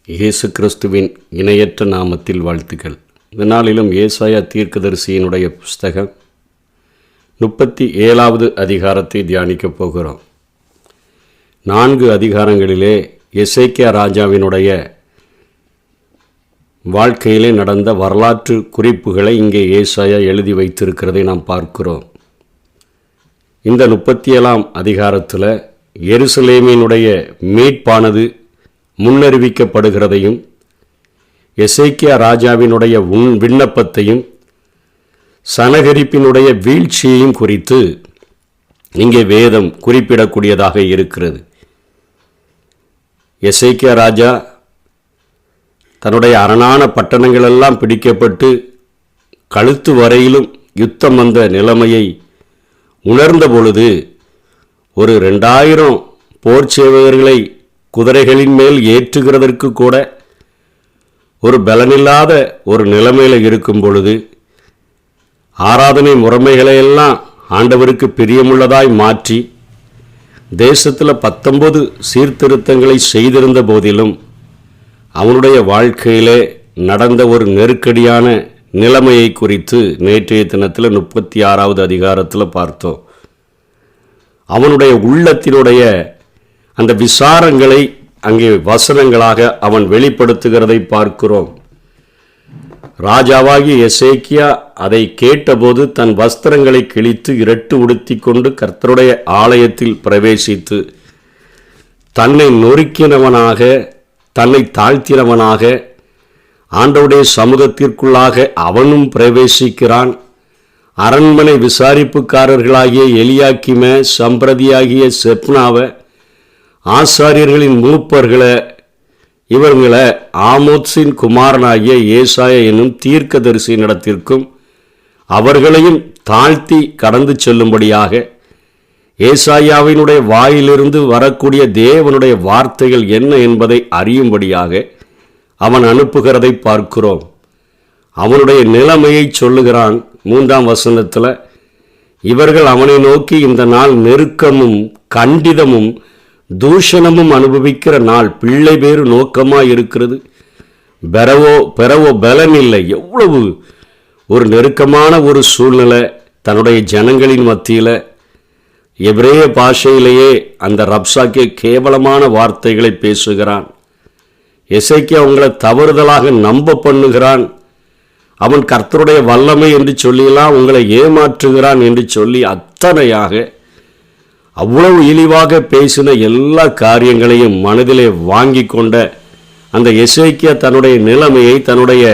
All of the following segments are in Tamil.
இயேசு கிறிஸ்துவின் இணையற்ற நாமத்தில் வாழ்த்துக்கள். இந்த நாளிலும் ஏசாயா தீர்க்கதரிசியினுடைய புஸ்தகம் 37வது அதிகாரத்தை தியானிக்கப் போகிறோம். 4 அதிகாரங்களிலே எசேக்கியா ராஜாவினுடைய வாழ்க்கையிலே நடந்த வரலாற்று குறிப்புகளை இங்கே ஏசாயா எழுதி வைத்திருக்கிறதை நாம் பார்க்கிறோம். இந்த 37ஆம் அதிகாரத்தில் எருசலேமினுடைய மீட்பானது முன்னறிவிக்கப்படுகிறதையும் எசேக்கியா ராஜாவினுடைய விண்ணப்பத்தையும் சனகரிப்பினுடைய வீழ்ச்சியையும் குறித்து இங்கே வேதம் குறிப்பிடக்கூடியதாக இருக்கிறது. எசேக்கியா ராஜா தன்னுடைய அரணான பட்டணங்களெல்லாம் பிடிக்கப்பட்டு கழுத்து வரையிலும் யுத்தம் வந்த நிலைமையை உணர்ந்த பொழுது ஒரு 2000 போர் சேவகர்களை குதிரைகளின் மேல் ஏற்றுகிறதற்கு கூட ஒரு பலனில்லாத ஒரு நிலைமையில் இருக்கும் பொழுது ஆராதனை முறைமைகளையெல்லாம் ஆண்டவருக்கு பிரியமுள்ளதாய் மாற்றி தேசத்தில் 19 சீர்திருத்தங்களை செய்திருந்த போதிலும் அவனுடைய வாழ்க்கையிலே நடந்த ஒரு நெருக்கடியான நிலைமையை குறித்து நேற்றைய தினத்தில் 36வது அதிகாரத்தில் பார்த்தோம். அவனுடைய உள்ளத்தினுடைய அந்த விசாரங்களை அங்கே வசனங்களாக அவன் வெளிப்படுத்துகிறதை பார்க்கிறோம். ராஜாவாகிய எசேக்கியா அதை கேட்டபோது தன் வஸ்திரங்களை கிழித்து இரட்டு உடுத்தி கொண்டு கர்த்தருடைய ஆலயத்தில் பிரவேசித்து தன்னை நொறுக்கினவனாக தன்னை தாழ்த்தினவனாக ஆண்டவருடைய சமூகத்திற்குள்ளாக அவனும் பிரவேசிக்கிறான். அரண்மனை விசாரிப்புக்காரர்களாகிய எலியாக்கிம, சம்பிரதியாகிய செப்னாவை, ஆசாரியர்களின் மூப்பர்களை, இவர்களை ஆமோத்சின் குமாரனாகிய ஏசாயா என்னும் தீர்க்கதரிசியினிடத்திற்கும் அவர்களையும் தாழ்த்தி கடந்து செல்லும்படியாக ஏசாயாவினுடைய வாயிலிருந்து வரக்கூடிய தேவனுடைய வார்த்தைகள் என்ன என்பதை அறியும்படியாக அவன் அனுப்புகிறதை பார்க்கிறோம். அவனுடைய நிலைமையை சொல்லுகிறான். 3ஆம் வசனத்தில் இவர்கள் அவனை நோக்கி, இந்த நாள் நெருக்கமும் கண்டிதமும் தூஷணமும் அனுபவிக்கிற நாள், பிள்ளை பேரு நோக்கமாக இருக்கிறது, பெறவோ பலன் இல்லை. எவ்வளவு ஒரு நெருக்கமான ஒரு சூழ்நிலை. தன்னுடைய ஜனங்களின் மத்தியில் எபிரேய பாஷையிலேயே அந்த ரப்சாக்கே கேவலமான வார்த்தைகளை பேசுகிறான். எசேக்கியா அவங்களை தவறுதலாக நம்ப பண்ணுகிறான். அவன் கர்த்தருடைய வல்லமை என்று சொல்லியெல்லாம் உங்களை ஏமாற்றுகிறான் என்று சொல்லி அத்தனையாக அவ்வளவு இழிவாக பேசின எல்லா காரியங்களையும் மனதிலே வாங்கி கொண்ட அந்த எசேக்கியா தன்னுடைய நிலைமையை தன்னுடைய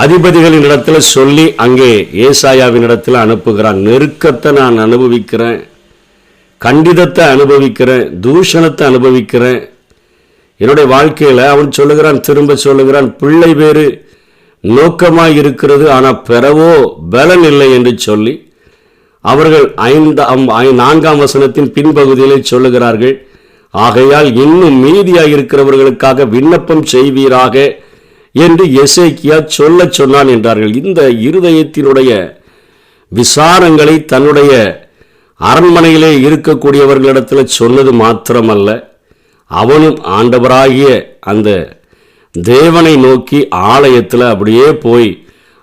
அதிபதிகளின் இடத்துல சொல்லி அங்கே ஏசாயாவின் இடத்துல அனுப்புகிறான். நெருக்கத்தை நான் அனுபவிக்கிறேன், கண்டிதத்தை அனுபவிக்கிறேன், தூஷணத்தை அனுபவிக்கிறேன். என்னுடைய வாழ்க்கையில் அவன் சொல்லுகிறான், திரும்ப சொல்லுகிறான், பிள்ளை பேரு நோக்கமாக இருக்கிறது, ஆனால் பெறவோ பலன் இல்லை என்று சொல்லி அவர்கள் 4ஆம் வசனத்தின் பின்பகுதியிலே சொல்லுகிறார்கள், ஆகையால் இன்னும் மீதியாக இருக்கிறவர்களுக்காக விண்ணப்பம் செய்வீராக என்று எசேக்கியா சொல்லச் சொன்னான் என்றார்கள். இந்த இருதயத்தினுடைய விசாரங்களை தன்னுடைய அரண்மனையிலே இருக்கக்கூடியவர்களிடத்தில் சொன்னது மாத்திரமல்ல, அவனும் ஆண்டவராகிய அந்த தேவனை நோக்கி ஆலயத்தில் அப்படியே போய்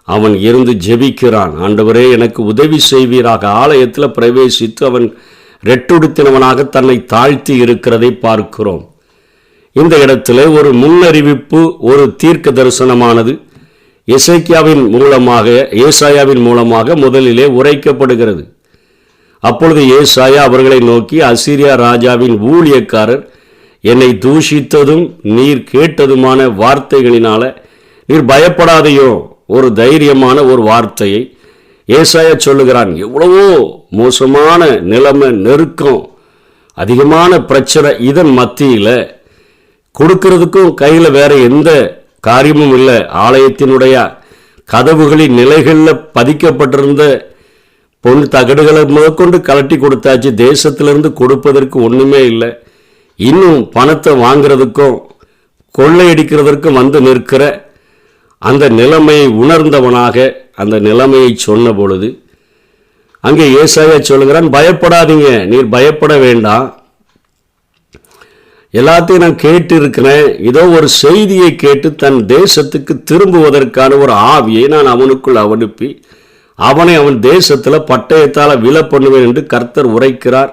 அவன் இருந்து ஜெபிக்கிறான். ஆண்டவரே எனக்கு உதவி செய்வீராக. ஆலயத்தில் பிரவேசித்து அவன் ரெட்டுடுத்தினவனாக தன்னை தாழ்த்தி இருக்கிறதை பார்க்கிறோம். இந்த இடத்துல ஒரு முன்னறிவிப்பு, ஒரு தீர்க்க தரிசனமானது எசேக்கியாவின் மூலமாக, ஏசாயாவின் மூலமாக முதலிலே உரைக்கப்படுகிறது. அப்பொழுது ஏசாயா அவர்களை நோக்கி, அசீரியா ராஜாவின் ஊழியக்காரர் என்னை தூஷித்ததும் நீர் கேட்டதுமான வார்த்தைகளினால நீர் பயப்படாதையோ. ஒரு தைரியமான ஒரு வார்த்தையை ஏசாயா சொல்லுகிறான். எவ்வளவோ மோசமான நிலைமை, நெருக்கம், அதிகமான பிரச்சனை, இதன் மத்தியில் கொடுக்கிறதுக்கும் கையில் வேற எந்த காரியமும் இல்லை. ஆலயத்தினுடைய கதவுகளின் நிலைகளில் பதிக்கப்பட்டிருந்த பொன் தகடுகளை முதற்கொண்டு கலட்டி கொடுத்தாச்சு. தேசத்திலிருந்து கொடுப்பதற்கு ஒன்றுமே இல்லை. இன்னும் பணத்தை வாங்கிறதுக்கும் கொள்ளையடிக்கிறதற்கும் வந்து நிற்கிற அந்த நிலைமையை உணர்ந்தவனாக அந்த நிலைமையை சொன்ன பொழுது அங்கே ஏசாயா சொல்லுகிறான், பயப்படாதீங்க, நீர் பயப்பட வேண்டாம், எல்லாத்தையும் நான் கேட்டு இருக்கிறேன், இதோ ஒரு செய்தியை கேட்டு தன் தேசத்துக்கு திரும்புவதற்கான ஒரு ஆவியை நான் அவனுக்குள் அனுப்பி அவனை அவன் தேசத்தில் பட்டயத்தால் விழ பண்ணுவேன் என்று கர்த்தர் உரைக்கிறார்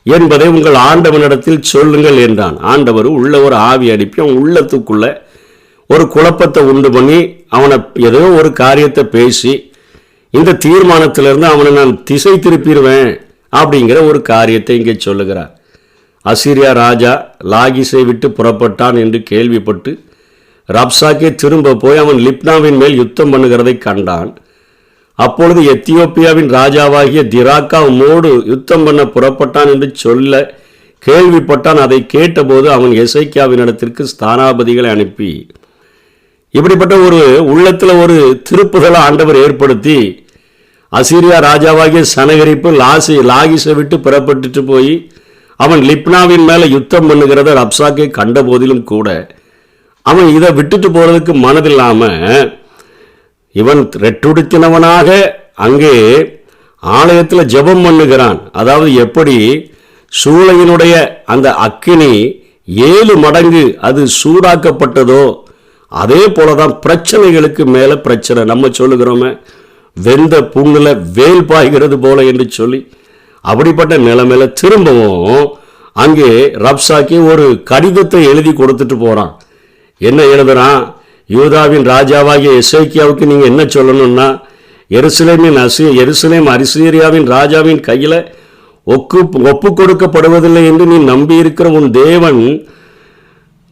என்பதை உங்கள் ஆண்டவனிடத்தில் சொல்லுங்கள் என்றான். ஆண்டவர் உள்ள ஒரு ஆவி அனுப்பி அவன் உள்ளத்துக்குள்ள ஒரு குழப்பத்தை உண்டு பண்ணி அவனை ஏதோ ஒரு காரியத்தை பேசி இந்த தீர்மானத்திலிருந்து அவனை நான் திசை திருப்பிடுவேன் அப்படிங்கிற ஒரு காரியத்தை இங்கே சொல்லுகிறார். அசீரியா ராஜா லாகிஸை விட்டு புறப்பட்டான் என்று கேள்விப்பட்டு ரப்சாக்கே திரும்ப போய் அவன் லிப்னாவின் மேல் யுத்தம் பண்ணுகிறதை கண்டான். அப்பொழுது எத்தியோப்பியாவின் ராஜாவாகிய திராக்கா மோடு யுத்தம் பண்ண புறப்பட்டான் என்று சொல்ல கேள்விப்பட்டான். அதை கேட்டபோது அவன் எசேக்கியாவினிடத்திற்கு ஸ்தானாபதிகளை அனுப்பி இப்படிப்பட்ட ஒரு உள்ளத்தில் ஒரு திருப்புதலை ஆண்டவர் ஏற்படுத்தி அசீரியா ராஜாவாகிய சனகரிப்பு லாகிஸை விட்டு புறப்பட்டுட்டு போய் அவன் லிப்னாவின் மேலே யுத்தம் பண்ணுகிறத ரப்சாக்கை கண்ட போதிலும் கூட அவன் இதை விட்டுட்டு போகிறதுக்கு மனதில்லாமல் இவன் ரெட்டுடுத்தினவனாக அங்கே ஆலயத்தில் ஜெபம் பண்ணுகிறான். அதாவது எப்படி சூளையினுடைய அந்த அக்கினி 7 மடங்கு அது சூடாக்கப்பட்டதோ அதே போலதான் பிரச்சனைகளுக்கு மேலே பிரச்சனை. நம்ம சொல்லுகிறோமே வெந்த புண்ணில் வேல் பாய்கிறது போல என்று சொல்லி அப்படிப்பட்ட நிலைமையில திரும்பவும் அங்கே ரப்சாக்கி ஒரு கடிதத்தை எழுதி கொடுத்துட்டு போகிறான். என்ன எழுதுறான்? யூதாவின் ராஜாவாகிய எசேக்கியாவுக்கு நீங்கள் என்ன சொல்லணும்னா, எருசலேம் அசீரியாவின் ராஜாவின் கையில் ஒப்பு கொடுக்கப்படுவதில்லை என்று நீ நம்பியிருக்கிற உன் தேவன்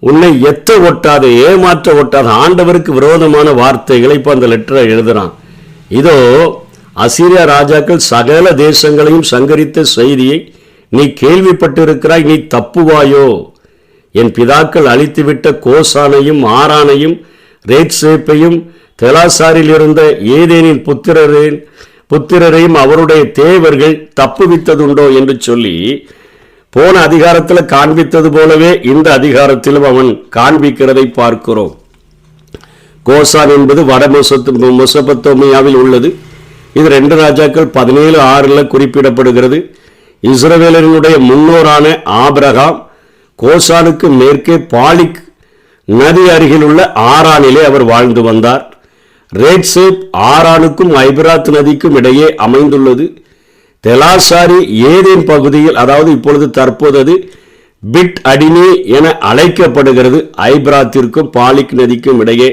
உன்னை எத்த ஒட்டாத ஏமாற்ற ஒட்டாத ஆண்டவருக்கு விரோதமான வார்த்தைகளை இப்போ அந்த லெட்டரை எழுதுறான். இதோ அசீரியா ராஜாக்கள் சகல தேசங்களையும் சங்கரித்த செய்தியை நீ கேள்விப்பட்டிருக்கிறாய், நீ தப்புவாயோ? என் பிதாக்கள் அழித்துவிட்ட கோசானையும் ஆரானையும் ரேட்சேப்பையும் தெலாசாரில் இருந்த ஏதேனின் புத்திரரையும் அவருடைய தேவர்கள் தப்புவித்ததுண்டோ என்று சொல்லி போன அதிகாரத்தில் காண்பித்தது போலவே இந்த அதிகாரத்திலும் அவன் காண்பிக்கிறதை பார்க்கிறோம். கோசான் என்பது வட மெசொப்பொத்தேமியாவில் உள்ளது. இது 2 ராஜாக்கள் 17:6 குறிப்பிடப்படுகிறது. இஸ்ரவேலரினுடைய முன்னோரான ஆபிரகாம் கோசானுக்கு மேற்கே பாலிக் நதி அருகில் உள்ள ஆரானிலே அவர் வாழ்ந்து வந்தார். ரேட்சேப் ஆரானுக்கும் ஐபிராத் நதிக்கும் இடையே அமைந்துள்ளது. தெலாசாரி ஏதேன் பகுதியில், அதாவது இப்பொழுது தற்போது பிட் அடினி என அழைக்கப்படுகிறது, ஐபிராத்திற்கும் பாலிக் நதிக்கும் இடையே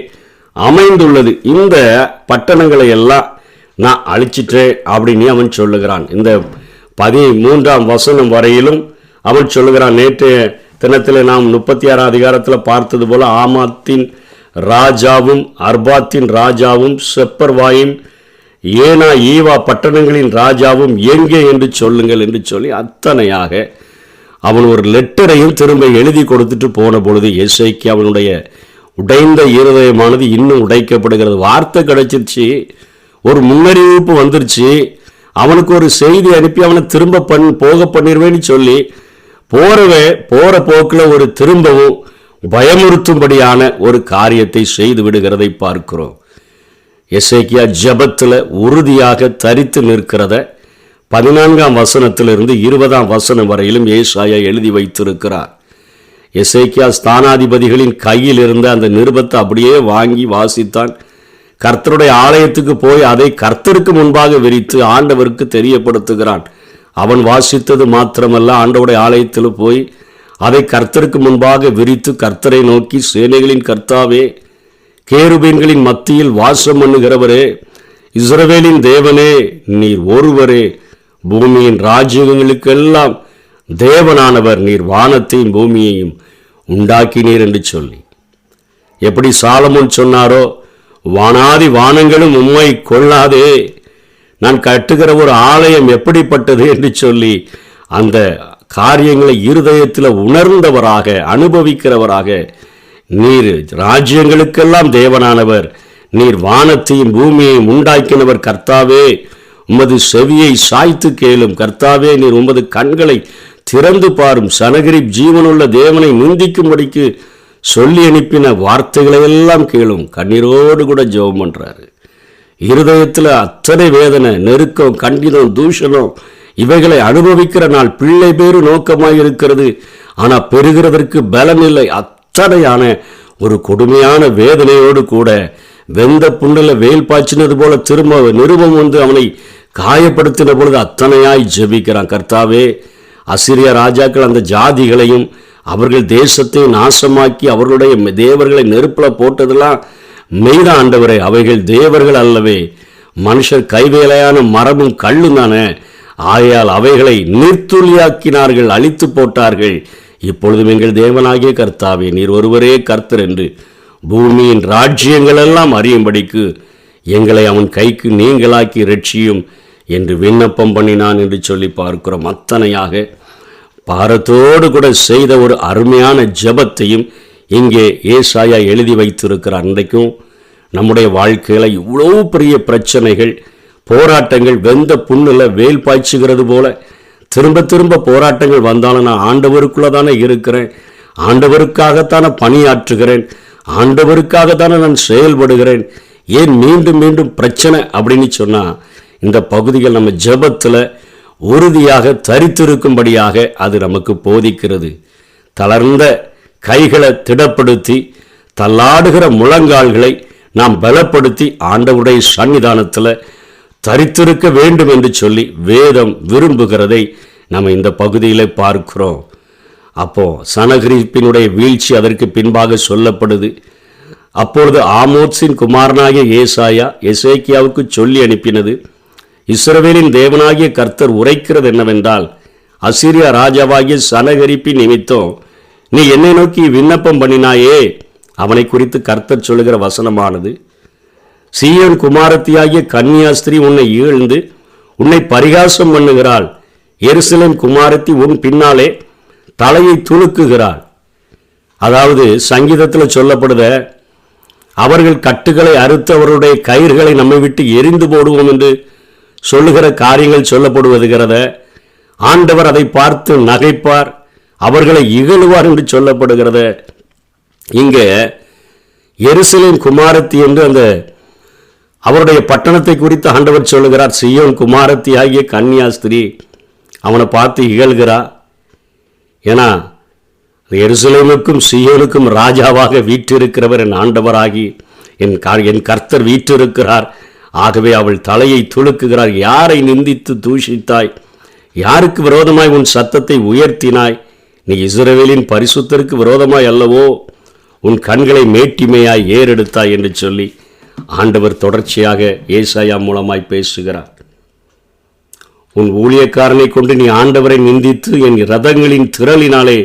அமைந்துள்ளது. இந்த பட்டணங்களை எல்லாம் நான் அழிச்சிட்டேன் அப்படின்னு அவன் சொல்லுகிறான். இந்த 13ஆம் வசனம் வரையிலும் அவன் சொல்லுகிறான். நேற்றைய தினத்தில் நாம் 36 அதிகாரத்தில் பார்த்தது போல ஆமாத்தின் ராஜாவும் அர்பாத்தின் ராஜாவும் செப்பர்வாயின் ஏனா ஈவா பட்டணங்களின் ராஜாவும் எங்கே என்று சொல்லுங்கள் என்று சொல்லி அத்தனையாக அவன் ஒரு லெட்டரையும் திரும்ப எழுதி கொடுத்துட்டு போன பொழுது எசேக்கியா அவனுடைய உடைந்த இருதயமானது இன்னும் உடைக்கப்படுகிறது. வார்த்தை கிடைச்சிருச்சு, ஒரு முன்னறிவிப்பு வந்துருச்சு, அவனுக்கு ஒரு செய்தி அனுப்பி அவனை திரும்ப போக பண்ணிடுவேன்னு சொல்லி போற போக்கில் ஒரு திரும்பவும் பயமுறுத்தும்படியான ஒரு காரியத்தை செய்து விடுகிறதை பார்க்கிறோம். எசேக்கியா ஜெபத்தில் உறுதியாக தரித்து நிற்கிறத 14ஆம் வசனத்திலிருந்து 20ஆம் வசனம் வரையிலும் ஏசாயா எழுதி வைத்திருக்கிறார். எசேக்கியா ஸ்தானாதிபதிகளின் கையில் இருந்த அந்த நிருபத்தை அப்படியே வாங்கி வாசித்தான். கர்த்தருடைய ஆலயத்துக்கு போய் அதை கர்த்தருக்கு முன்பாக விரித்து ஆண்டவருக்கு தெரியப்படுத்துகிறான். அவன் வாசித்தது மாத்திரமல்ல, ஆண்டவருடைய ஆலயத்தில் போய் அதை கர்த்தருக்கு முன்பாக விரித்து கர்த்தரை நோக்கி, சேனைகளின் கர்த்தாவே, கேருபீன்களின் மத்தியில் வாசம் பண்ணுகிறவரே, இஸ்ரவேலின் தேவனே, நீர் ஒருவரே பூமியின் ராஜ்யங்களுக்கெல்லாம் தேவனானவர், நீர் வானத்தையும் பூமியையும் உண்டாக்கினீர் என்று சொல்லி, எப்படி சாலமோன் சொன்னாரோ, வானாதி வானங்களும் உம்மை கொள்ளாதே, நான் கட்டுகிற ஒரு ஆலயம் எப்படிப்பட்டது என்று சொல்லி அந்த காரியங்களை இருதயத்தில் உணர்ந்தவராக அனுபவிக்கிறவராக, நீர் ராஜ்யங்களுக்கெல்லாம் தேவனானவர், நீர் வானத்தையும் பூமியையும் உண்டாக்கினவர் கர்த்தாவே, உமது செவியை சாய்த்து கேளும் கர்த்தாவே, நீர் உமது கண்களை திறந்து பாரும், சனகரிப் ஜீவனுள்ள தேவனை நிந்திக்கும்படிக்கு சொல்லி அனுப்பின வார்த்தைகளை எல்லாம் கேளும். கண்ணீரோடு கூட ஜெபம் பண்றாரு. இருதயத்தில் அத்தனை வேதனை, நெருக்கம், கண்டினம், தூஷணம் இவைகளை அனுபவிக்கிற நாள் பிள்ளை பேரு நோக்கமாக இருக்கிறது. ஆனால் பெறுகிறதற்கு பலன் இல்லை. அத்தனையான ஒரு கொடுமையான வேதனையோடு கூட வெந்த புண்ணில் வேல் பாய்ச்சினது போல திரும்ப நிருபம் வந்து அவனை காயப்படுத்தின பொழுது அத்தனையாய் ஜெபிக்கிறான். கர்த்தாவே, அசிரிய ராஜாக்கள் அந்த ஜாதிகளையும் அவர்கள் தேசத்தை நாசமாக்கி அவர்களுடைய தேவர்களை நெருப்பில் போட்டதெல்லாம் மெய்தான் ஆண்டவரே, அவைகள் தேவர்கள் அல்லவே, மனுஷர் கைவேலையான மரமும் கல்லும் தானே. ஆகையால் அவைகளை நீர்த்துளியாக்கினார்கள், அழித்து போட்டார்கள். இப்பொழுதும் எங்கள் தேவனாகிய கர்த்தாவே, நீர் ஒருவரே கர்த்தர் என்று பூமியின் ராஜ்யங்கள் எல்லாம் அறியும்படிக்கு எங்களை அவன் கைக்கு நீங்களாக்கி ரட்சியும் என்று விண்ணப்பம் பண்ணினான் என்று சொல்லி பார்க்கிறோம். அத்தனையாக பாரத்தோடு கூட செய்த ஒரு அருமையான ஜெபத்தையும் இங்கே ஏசாயா எழுதி வைத்திருக்கிறார். அன்றைக்கும் நம்முடைய வாழ்க்கையில் இவ்வளோ பெரிய பிரச்சனைகள், போராட்டங்கள், வெந்த புண்ணில் வேல் பாய்ச்சுகிறது போல திரும்ப திரும்ப போராட்டங்கள் வந்தாலும் நான் ஆண்டவருக்குள்ளே தானே இருக்கிறேன், ஆண்டவருக்காகத்தானே பணியாற்றுகிறேன், ஆண்டவருக்காகத்தானே நான் செயல்படுகிறேன், ஏன் மீண்டும் மீண்டும் பிரச்சனை அப்படின்னு சொன்னால் இந்த பகுதிகள் நம்ம ஜெபத்தில் உறுதியாக தரித்திருக்கும்படியாக அது நமக்கு போதிக்கிறது. தளர்ந்த கைகளை திடப்படுத்தி தள்ளாடுகிற முழங்கால்களை நாம் பலப்படுத்தி ஆண்டவருடைய சன்னிதானத்தில் தரித்திருக்க வேண்டும் என்று சொல்லி வேதம் விரும்புகிறதை நம்ம இந்த பகுதியில் பார்க்கிறோம். அப்போ சனகரிப்பினுடைய வீழ்ச்சி அதற்கு பின்பாக சொல்லப்படுது. அப்பொழுது ஆமோத்சின் குமாரனாகிய ஏசாயா எசேக்கியாவுக்கு சொல்லி அனுப்பினது, இஸ்ரவேலின் தேவனாகிய கர்த்தர் உரைக்கிறது என்னவென்றால், அசீரியா ராஜாவாகிய சனகரிப்பின் நிமித்தம் நீ என்னை நோக்கி விண்ணப்பம் பண்ணினாயே, அவனை குறித்து கர்த்தர் சொல்லுகிற வசனமானது, சீயோன் குமாரத்தியாகிய கன்னியாஸ்திரி உன்னை ஈழ்ந்து உன்னை பரிகாசம் பண்ணுகிறாள், எருசலேம் குமாரத்தி உன் பின்னாலே தலையை துலுக்குகிறாள். அதாவது சங்கீதத்தில் சொல்லப்படுத, அவர்கள் கட்டுகளை அறுத்து அவருடைய கயிறுகளை நம்மை விட்டு எரிந்து போடுவோம் என்று சொல்லுகிற காரியங்கள் சொல்லப்படுவதுகிறத. ஆண்டவர் அதை பார்த்து நகைப்பார், அவர்களை இகழுவார் என்று சொல்லப்படுகிறத. இங்கே எருசலேம் குமாரத்தி என்று அந்த அவருடைய பட்டணத்தை குறித்து ஆண்டவர் சொல்லுகிறார். சீயோன் குமாரத்தி ஆகிய கன்னியாஸ்திரி அவனை பார்த்து இகழ்கிறா. ஏன்னா எருசலேமுக்கும் சீயோனுக்கும் ராஜாவாக வீற்றிருக்கிறவர் என் ஆண்டவராகி என் கர்த்தர் வீற்றிருக்கிறார். ஆகவே அவள் தலையை துலுக்குகிறார். யாரை நிந்தித்து தூஷித்தாய், யாருக்கு விரோதமாய் உன் சத்தத்தை உயர்த்தினாய், நீ இஸ்ரவேலின் பரிசுத்தருக்கு விரோதமாய் அல்லவோ உன் கண்களை மேட்டிமையாய் ஏறெடுத்தாய் என்று சொல்லி ஆண்டவர் தொடர்ச்சியாக ஏசாயா மூலமாய் பேசுகிறார். உன் ஊழியக்காரனை கொண்டு நீ ஆண்டவரை நிந்தித்து, என் ரதங்களின் திரளினாலே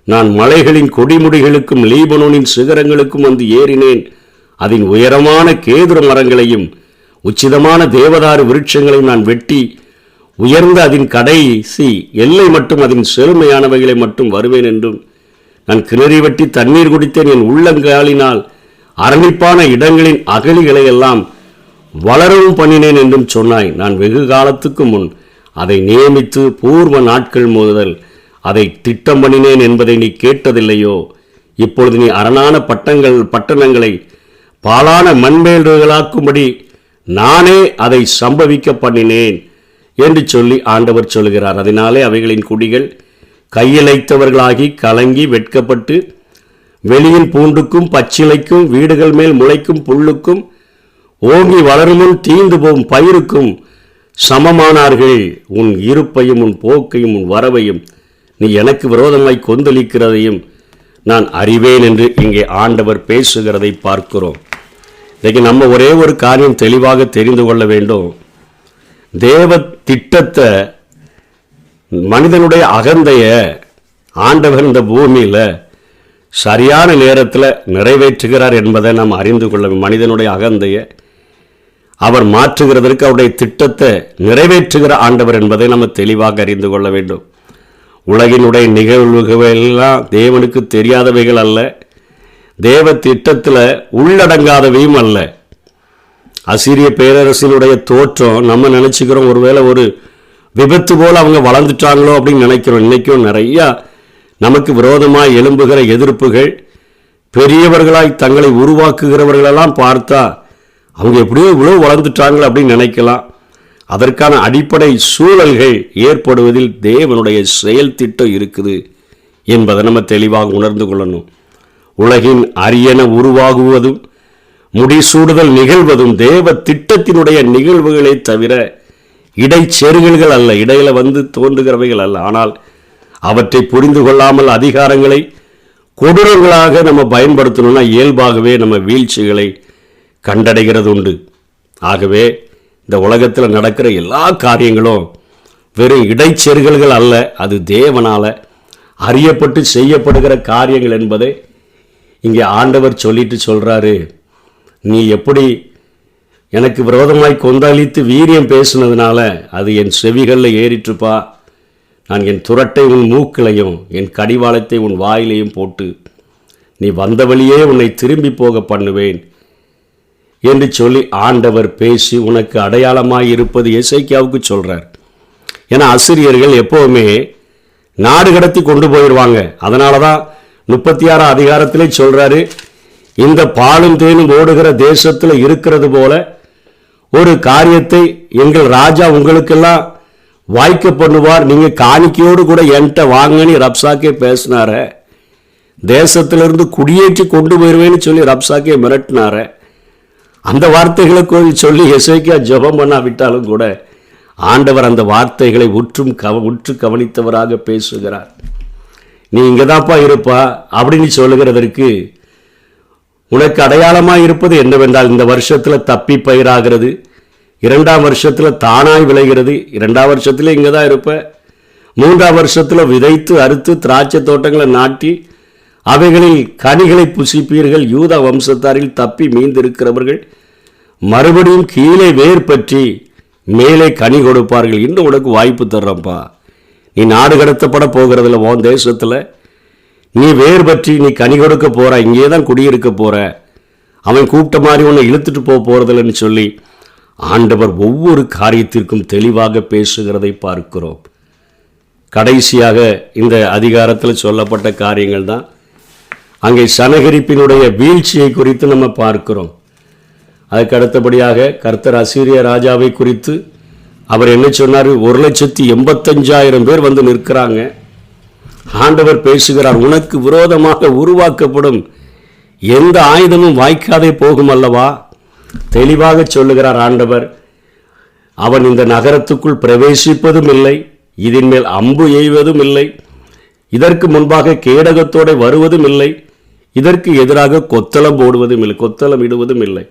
நான் மலைகளின் கொடிமுடிகளுக்கும் லீபனோனின் சிகரங்களுக்கும் வந்து ஏறினேன், அதன் உயரமான கேதுரு மரங்களையும் உச்சிதமான தேவதாரு விருட்சங்களையும் நான் வெட்டி உயர்ந்த அதன் கடைசி எல்லை மட்டும் அதன் செழுமையானவைகளை மட்டும் வருவேன் என்றும், நான் கிணறி வெட்டி தண்ணீர் குடித்தேன், என் உள்ளங்காலினால் அரணிப்பான இடங்களின் அகலிகளை எல்லாம் வளரவும் பண்ணினேன் என்றும் சொன்னாய். நான் வெகு காலத்துக்கு முன் அதை நியமித்து பூர்வ நாட்கள் முதல் அதை திட்டம் பண்ணினேன் என்பதை நீ கேட்டதில்லையோ? இப்பொழுது நீ அரணான பட்டணங்களை பாலான மண்மேல்களாக்கும்படி நானே அதை சம்பவிக்க பண்ணினேன் என்று சொல்லி ஆண்டவர் சொல்கிறார். அதனாலே அவைகளின் குடிகள் கையிழைத்தவர்களாகி கலங்கி வெட்கப்பட்டு வெளியின் பூண்டுக்கும் பச்சிலைக்கும் வீடுகள் மேல் முளைக்கும் புல்லுக்கும் ஓங்கி வளருமுன் தீந்து போகும் பயிருக்கும் சமமானார்கள். உன் இருப்பையும் உன் போக்கையும் உன் வரவையும் நீ எனக்கு விரோதமாய் கொந்தளிக்கிறதையும் நான் அறிவேன் என்று இங்கே ஆண்டவர் பேசுகிறதை பார்க்கிறோம். இன்றைக்கு நம்ம ஒரே ஒரு காரியம் தெளிவாக தெரிந்து கொள்ள வேண்டும். தேவ திட்டத்தை, மனிதனுடைய அகந்தைய ஆண்டவர் இந்த பூமியில் சரியான நேரத்தில் நிறைவேற்றுகிறார் என்பதை நாம் அறிந்து கொள்ள வேண்டும். மனிதனுடைய அகந்தைய அவர் மாற்றுகிறதற்கு அவருடைய திட்டத்தை நிறைவேற்றுகிற ஆண்டவர் என்பதை நம்ம தெளிவாக அறிந்து கொள்ள வேண்டும். உலகினுடைய நிகழ்வுகள் எல்லாம் தேவனுக்கு தெரியாதவைகள் அல்ல, தேவ திட்டத்தில் உள்ளடங்காதவையும் அல்ல. அசீரிய பேரரசினுடைய தோற்றம் நம்ம நினச்சிக்கிறோம், ஒருவேளை ஒரு விபத்து போல் அவங்க வளர்ந்துட்டாங்களோ அப்படின்னு நினைக்கிறோம். இன்றைக்கும் நிறையா நமக்கு விரோதமாய் எழும்புகிற எதிர்ப்புகள், பெரியவர்களாய் தங்களை உருவாக்குகிறவர்களெல்லாம் பார்த்தா அவங்க எப்படியோ இவ்வளோ வளர்ந்துட்டாங்களோ அப்படின்னு நினைக்கலாம். அதற்கான அடிப்படை சூழல்கள் ஏற்படுவதில் தேவனுடைய செயல் திட்டம் இருக்குது என்பதை நம்ம தெளிவாக உணர்ந்து கொள்ளணும். உலகின் அரியன உருவாகுவதும் முடிசூடுதல் நிகழ்வதும் தேவ திட்டத்தினுடைய நிகழ்வுகளை தவிர இடைச்செருகல்கள் அல்ல, இடையில வந்து தோன்றுகிறவைகள் அல்ல. ஆனால் அவற்றை புரிந்து கொள்ளாமல் அதிகாரங்களை கொடூரங்களாக நம்ம பயன்படுத்தணும்னா இயல்பாகவே நம்ம வீழ்ச்சிகளை கண்டடைகிறது உண்டு. ஆகவே இந்த உலகத்தில் நடக்கிற எல்லா காரியங்களும் வெறும் இடைச்செருகல்கள் அல்ல, அது தேவனால் அறியப்பட்டு செய்யப்படுகிற காரியங்கள் என்பதை இங்கே ஆண்டவர் சொல்லிட்டு சொல்கிறாரு. நீ எப்படி எனக்கு விரோதமாய் கொந்தளித்து வீரியம் பேசுனதுனால அது என் செவிகளில் ஏறிட்டுப்பா. நான் என் துரட்டை உன் மூக்கிலையும் என் கடிவாளத்தை உன் வாயிலையும் போட்டு நீ வந்த வழியே உன்னை திரும்பி போக பண்ணுவேன் என்று சொல்லி ஆண்டவர் பேசி உனக்கு அடையாளமாய் இருப்பது எசேக்கியாவுக்கு சொல்கிறார். ஏன்னா அசிரியர்கள் எப்போவுமே நாடு கடத்தி கொண்டு போயிடுவாங்க. அதனால தான் 36 அதிகாரத்திலே சொல்கிறாரு, இந்த பாலும் தேனும் ஓடுகிற தேசத்தில் இருக்கிறது போல ஒரு காரியத்தை எங்கள் ராஜா உங்களுக்கெல்லாம் வாய்க்க பண்ணுவார், நீங்கள் காணிக்கையோடு கூட என்கிட்ட வாங்கன்னு ரப்சாக்கே பேசினார. தேசத்திலிருந்து குடியேற்றி கொண்டு போயிடுவேன்னு சொல்லி ரப்சாக்கே மிரட்டினார. அந்த வார்த்தைகளை சொல்லி எசேக்கியா ஜெபம் பண்ணாவிட்டாலும் கூட ஆண்டவர் அந்த வார்த்தைகளை உற்று கவனித்தவராக பேசுகிறார். நீ இங்கே தான்ப்பா இருப்பா அப்படின்னு சொல்லுகிறதற்கு உனக்கு அடையாளமாக இருப்பது என்னவென்றால், இந்த வருஷத்தில் தப்பி பயிராகிறது, 2ஆம் வருஷத்தில் தானாய் விளைகிறது, 2ஆம் வருஷத்தில் இங்கே தான் இருப்ப, 3ஆம் வருஷத்தில் விதைத்து அறுத்து திராட்சை தோட்டங்களை நாட்டி அவைகளில் கனிகளை புசிப்பீர்கள். யூதா வம்சத்தாரில் தப்பி மீந்திருக்கிறவர்கள் மறுபடியும் கீழே வேர் பற்றி மேலே கனி கொடுப்பார்கள். இன்னும் உனக்கு வாய்ப்பு தர்றப்பா. நீ நாடு கடத்தப்பட போகிறதில்ல, உன் தேசத்தில் நீ வேர் பற்றி நீ கனி கொடுக்க போகிற, இங்கே தான் குடியிருக்க போகிற, அவன் கூப்பிட்ட மாதிரி உன்னை இழுத்துட்டு போகிறதில்லன்னு சொல்லி ஆண்டவர் ஒவ்வொரு காரியத்திற்கும் தெளிவாக பேசுகிறதை பார்க்கிறோம். கடைசியாக இந்த அதிகாரத்தில் சொல்லப்பட்ட காரியங்கள் தான் அங்கே சனகரிப்பினுடைய வீழ்ச்சியை குறித்து நம்ம பார்க்கிறோம். அதுக்கு அடுத்தபடியாக கர்த்தர் அசீரிய ராஜாவை குறித்து அவர் என்ன சொன்னார்? 1,85,000 பேர் வந்து நிற்கிறாங்க. ஆண்டவர் பேசுகிறார், உனக்கு விரோதமாக உருவாக்கப்படும் எந்த ஆயுதமும் வாய்க்காதே போகும் அல்லவா. தெளிவாக சொல்லுகிறார் ஆண்டவர். அவன் இந்த நகரத்துக்குள் பிரவேசிப்பதும் இல்லை, இதன் மேல் அம்பு எய்வதும் இல்லை, இதற்கு முன்பாக கேடகத்தோடு வருவதும் இல்லை, இதற்கு எதிராக கொத்தளம் போடுவதும் இல்லை, கொத்தளம் இடுவதும் இல்லை.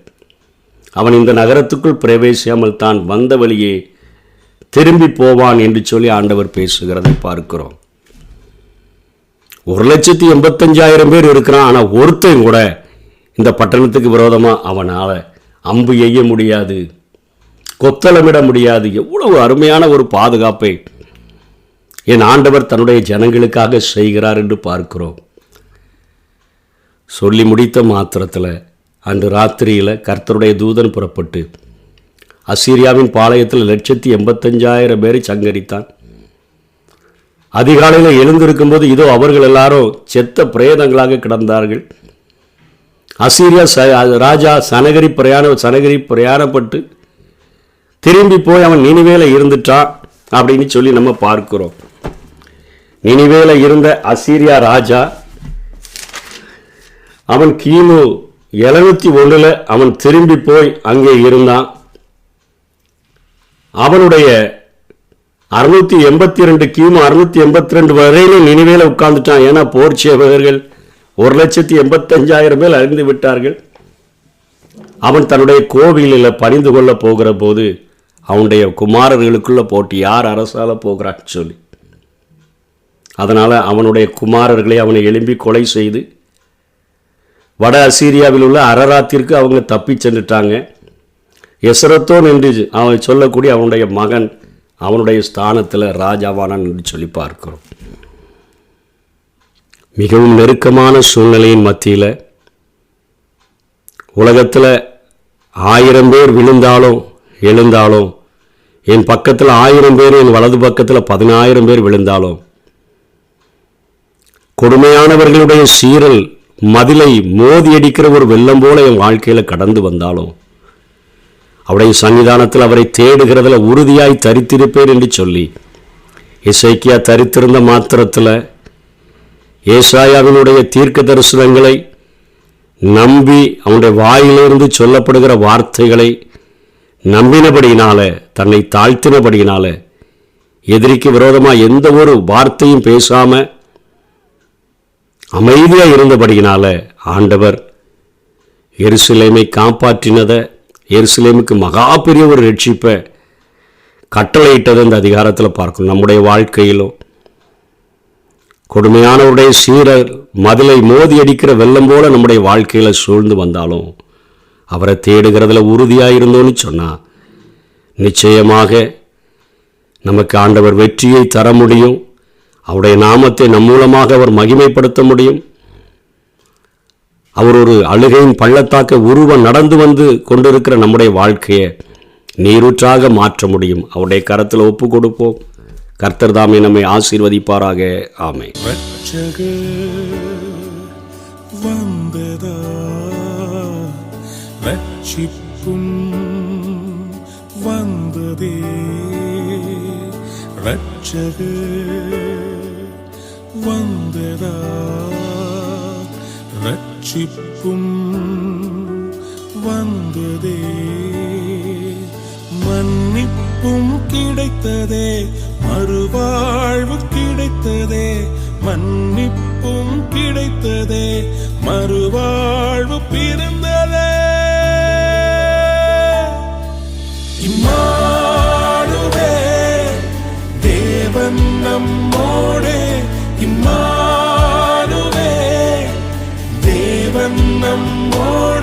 அவன் இந்த நகரத்துக்குள் பிரவேசியாமல் தான் வந்த வழியே திரும்பி போவான் என்று சொல்லி ஆண்டவர் பேசுகிறதை பார்க்கிறோம். 1,85,000 பேர் இருக்கிறான். ஆனால் ஒருத்தன் கூட இந்த பட்டணத்துக்கு விரோதமாக அவனால் அம்பு எய்ய முடியாது, கொத்தளமிட முடியாது. எவ்வளவு அருமையான ஒரு பாதுகாப்பை என் ஆண்டவர் தன்னுடைய ஜனங்களுக்காக செய்கிறார் என்று பார்க்கிறோம். சொல்லி முடித்த மாத்திரத்தில் அன்று ராத்திரியில் கர்த்தருடைய தூதன் புறப்பட்டு அசீரியாவின் பாளையத்தில் 1,85,000 பேரை சங்கரித்தான். அதிகாலையில் எழுந்திருக்கும்போது இதோ அவர்கள் எல்லாரும் செத்த பிரேதங்களாக கிடந்தார்கள். அசீரியா ராஜா சனகரி பிரயாணப்பட்டு திரும்பி போய் அவன் நினிவேல இருந்துட்டான் அப்படின்னு சொல்லி நம்ம பார்க்கிறோம். நினிவேல இருந்த அசீரியா ராஜா அவன் கிமு 701 அவன் திரும்பி போய் அங்கே இருந்தான். அவனுடைய 682 கிமு 682 வரையிலும் நினிவேல உட்கார்ந்துட்டான். ஏன்னா போர் சேவகர்கள் 1,85,000 பேர் அறிந்து விட்டார்கள். அவன் தன்னுடைய கோவிலில் பணிந்து கொள்ள போகிற போது அவனுடைய குமாரர்களுக்குள்ள போட்டி யார் அரசால போகிறான்னு சொல்லி, அதனால் அவனுடைய குமாரர்களை அவனை எழும்பி கொலை செய்து வட அசீரியாவில் உள்ள அரராத்திற்கு அவங்க தப்பி சென்றுட்டாங்க. எசரத்தோன் என்று அவன் சொல்லக்கூடிய அவனுடைய மகன் அவனுடைய ஸ்தானத்தில் ராஜாவானான் என்று சொல்லி பார்க்கிறோம். மிகவும் நெருக்கமான சூழ்நிலையின் மத்தியில் உலகத்தில் 1000 பேர் விழுந்தாலும் எழுந்தாலும், என் பக்கத்தில் 1000 பேர், என் வலது பக்கத்தில் 10,000 பேர் விழுந்தாலும், கொடுமையானவர்களுடைய சீரல் மதிலை மோதி அடிக்கிற ஒரு வெள்ளம் போல என் வாழ்க்கையில் கடந்து வந்தாலும், அவருடைய சன்னிதானத்தில் அவரை தேடுகிறதில் உறுதியாய் தரித்திருப்பேன் என்று சொல்லி எசேக்கியா தரித்திருந்த மாத்திரத்தில் ஏசாயாவினுடைய தீர்க்க தரிசனங்களை நம்பி அவனுடைய வாயிலிருந்து சொல்லப்படுகிற வார்த்தைகளை நம்பினபடியினால, தன்னை தாழ்த்தினபடியினால, எதிரிக்கு விரோதமாக எந்த ஒரு வார்த்தையும் பேசாம அமைதியாக இருந்தபடியினால ஆண்டவர் எருசலேமை காப்பாற்றினதை, எருசலேமுக்கு மகா பெரிய ஒரு ரட்சிப்பை கட்டளையிட்டதை இந்த அதிகாரத்தில் பார்க்கணும். நம்முடைய வாழ்க்கையிலும் கொடுமையானவருடைய சீரர் மதிலை மோதி அடிக்கிற வெள்ளம் போல நம்முடைய வாழ்க்கையில் சூழ்ந்து வந்தாலும் அவரை தேடுகிறதுல உறுதியாக இருந்தோன்னு சொன்னால் நிச்சயமாக நமக்கு ஆண்டவர் வெற்றியை தர முடியும். அவருடைய நாமத்தை நம் மூலமாக அவர் மகிமைப்படுத்த முடியும். அவர் ஒரு அழுகையின் பள்ளத்தாக்க உருவம் நடந்து வந்து கொண்டிருக்கிற நம்முடைய வாழ்க்கையை நீரூற்றாக மாற்ற முடியும். அவருடைய கரத்தில் ஒப்பு கொடுப்போம். கர்த்தர் தாமே நம்மை ஆசீர்வதிப்பாராக. ஆமென். ரட்சிப்பும் வந்ததே, ரட்சகர் வந்ததா, ரட்சிப்பும் வந்ததே, மன்னிப்பும் கிடைத்ததே, மறுவாழ்வு கிடைத்ததே, மன்னிப்பும் கிடைத்ததே, மறுவாழ்வு பிறந்ததே. இம்மானுவே தேவன் நம்மோடே, இம்மானுவே தேவன் நம்மோடே.